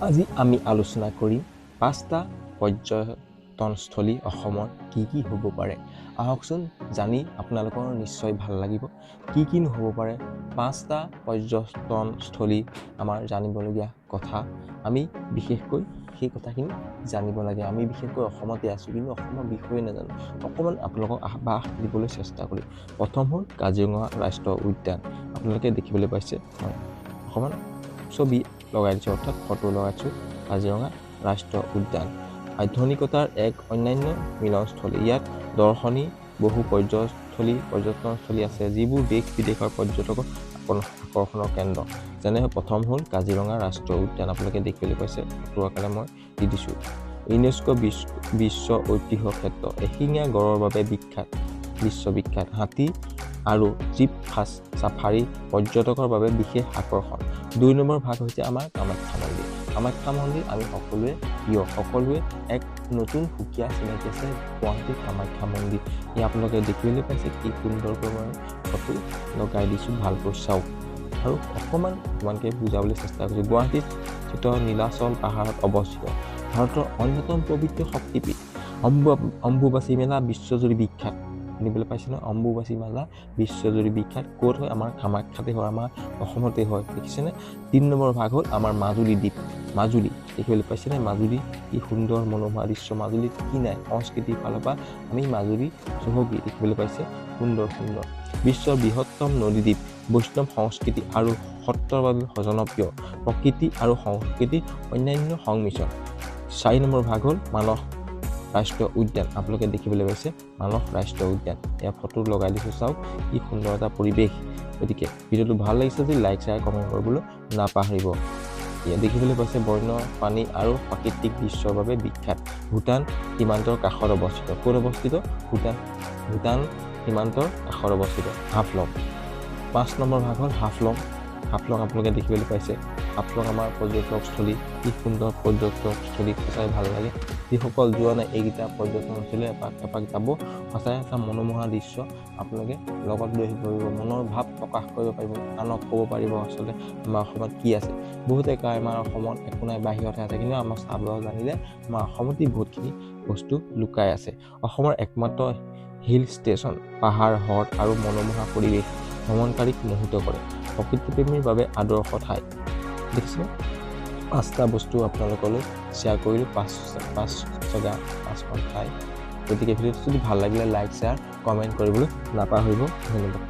আজি আমি আলোচনা কৰিম 5টা পৰ্যটনস্থলী অসমৰ কি হ'ব পাৰে। আহকচোন জানি আপোনালোকৰ নিশ্চয় ভাল লাগিব। কিনো হ'ব পাৰে 5টা পৰ্যটনস্থলী আমাৰ জানিবলগীয়া কথা। আমি বিশেষকৈ সেই কথাখিনি জানিব লাগে। আমি বিশেষকৈ অসমতে আছোঁ, কিন্তু অসমৰ বিষয়ে নাজানো। অকণমান আপোনালোকক আভাস দিবলৈ চেষ্টা কৰিম। প্ৰথম হ'ল কাজিৰঙা ৰাষ্ট্ৰীয় উদ্যান। আপোনালোকে দেখিবলৈ পাইছে, মই অকণমান ছবি লগাই দিছোঁ, অৰ্থাৎ ফটো লগাইছোঁ। কাজিৰঙা ৰাষ্ট্ৰীয় উদ্যান আধুনিকতাৰ এক অন্যান্য মিলনস্থলী। ইয়াত দৰ্শনী বহু পৰ্যটনস্থলী আছে, যিবোৰ দেশ বিদেশৰ পৰ্যটকৰ আকৰ্ষণৰ কেন্দ্ৰ। যেনে প্ৰথম হ'ল কাজিৰঙা ৰাষ্ট্ৰীয় উদ্যান। আপোনালোকে দেখিবলৈ পাইছে, ফটো আকাৰে মই দি দিছোঁ। ইউনেস্কো বিশ্ব ঐতিহ্য ক্ষেত্ৰ। এশিঙীয়া গড়ৰ বাবে বিশ্ববিখ্যাত। হাতী আৰু জীপ চাফাৰী পৰ্যটকৰ বাবে বিশেষ আকৰ্ষণ। 2 নম্বৰ ভাগ হৈছে আমাৰ কামাখ্যা মন্দিৰ। কামাখ্যা মন্দিৰ আমি সকলোৱে এক নতুন সুকীয়া চিনাকি আছে গুৱাহাটীৰ কামাখ্যা মন্দিৰ। আপোনালোকে দেখিবলৈ পাইছে কি সুন্দৰকৈ মই ফটো লগাই দিছোঁ, ভালকৈ চাওক আৰু অকণমানকৈ বুজাবলৈ চেষ্টা কৰিছোঁ। গুৱাহাটীত স্থিত নীলাচল পাহাৰত অৱস্থিত ভাৰতৰ অন্যতম পবিত্ৰ শক্তিপীঠ। অম্বুবাচী মেলা বিশ্বজুৰি বিখ্যাত। শুনিবলৈ পাইছে ন, অম্বুবাচী মেলা বিশ্বজুৰি বিখ্যাত। ক'ত হয়? আমাৰ কামাখ্যাতে হয়, আমাৰ অসমতে হয়। দেখিছেনে? 3 নম্বৰ ভাগ হ'ল আমাৰ মাজুলী দ্বীপ। মাজুলী দেখিবলৈ পাইছেনে? মাজুলী কি সুন্দৰ মনোমোহা দৃশ্য। মাজুলীত কি নাই? সংস্কৃতিৰ ফালৰ পৰা আমি মাজুলী চহকী। দেখিবলৈ পাইছে সুন্দৰ। বিশ্বৰ বৃহত্তম নদীদ্বীপ। বৈষ্ণৱ সংস্কৃতি আৰু সত্ৰৰ বাবে জনপ্ৰিয়। প্ৰকৃতি আৰু সংস্কৃতিৰ অন্যান্য সংমিশ্ৰণ। 4 নম্বৰ ভাগ হ'ল মানস ৰাষ্ট্ৰীয় উদ্যান। আপোনালোকে দেখিবলৈ পাইছে মানস ৰাষ্ট্ৰীয় উদ্যান। এয়া ফটো লগাই দিছোঁ, চাওক কি সুন্দৰ এটা পৰিৱেশ। গতিকে ভিডিঅ'টো ভাল লাগিছে যদি লাইক, শ্বেয়াৰ, কমেণ্ট কৰিবলৈ নাপাহৰিব। দেখিবলৈ পাইছে বন্য পানী আৰু প্ৰাকৃতিক দৃশ্যৰ বাবে বিখ্যাত। ভূটান সীমান্তৰ কাষত অৱস্থিত। ক'ত অৱস্থিত? ভূটান সীমান্তৰ কাষত অৱস্থিত। হাফলং। 5 নম্বৰ ভাগ হ'ল হাফলং। আপোনালোকে দেখিবলৈ পাইছে হাফলং আমাৰ পৰ্যটকস্থলী। কি সুন্দৰ পৰ্যটকস্থলী, সঁচাই ভাল লাগে। যিসকল যোৱা নাই এইকেইটা পৰ্যটনস্থলী এপাক যাব। সঁচাই এটা মনোমোহা দৃশ্য। আপোনালোকে লগত লৈ আহিব পাৰিব, মনৰ ভাৱ প্ৰকাশ কৰিব পাৰিব, আনক ক'ব পাৰিব আচলতে আমাৰ অসমত কি আছে। বহুতে কয় আমাৰ অসমত একো নাই, বাহিৰতহে আছে, কিন্তু আমাক চাব জানিলে আমাৰ অসমতেই বহুতখিনি বস্তু লুকাই আছে। অসমৰ একমাত্ৰ হিল ষ্টেচন, পাহাৰ, হ্ৰদ আৰু মনোমোহা পৰিৱেশ ভ্ৰমণকাৰীক মোহিত কৰে। প্ৰকৃতিপ্ৰেমীৰ বাবে আদৰ্শ ঠাই। দেখিছেনে? 5টা বস্তু আপোনালোকলৈ শ্বেয়াৰ কৰিলোঁ, 5খন ঠাই। গতিকে ভিডিঅ'টো যদি ভাল লাগিলে লাইক, শ্বেয়াৰ, কমেণ্ট কৰিবলৈ নাপাহৰিব। ধন্যবাদ।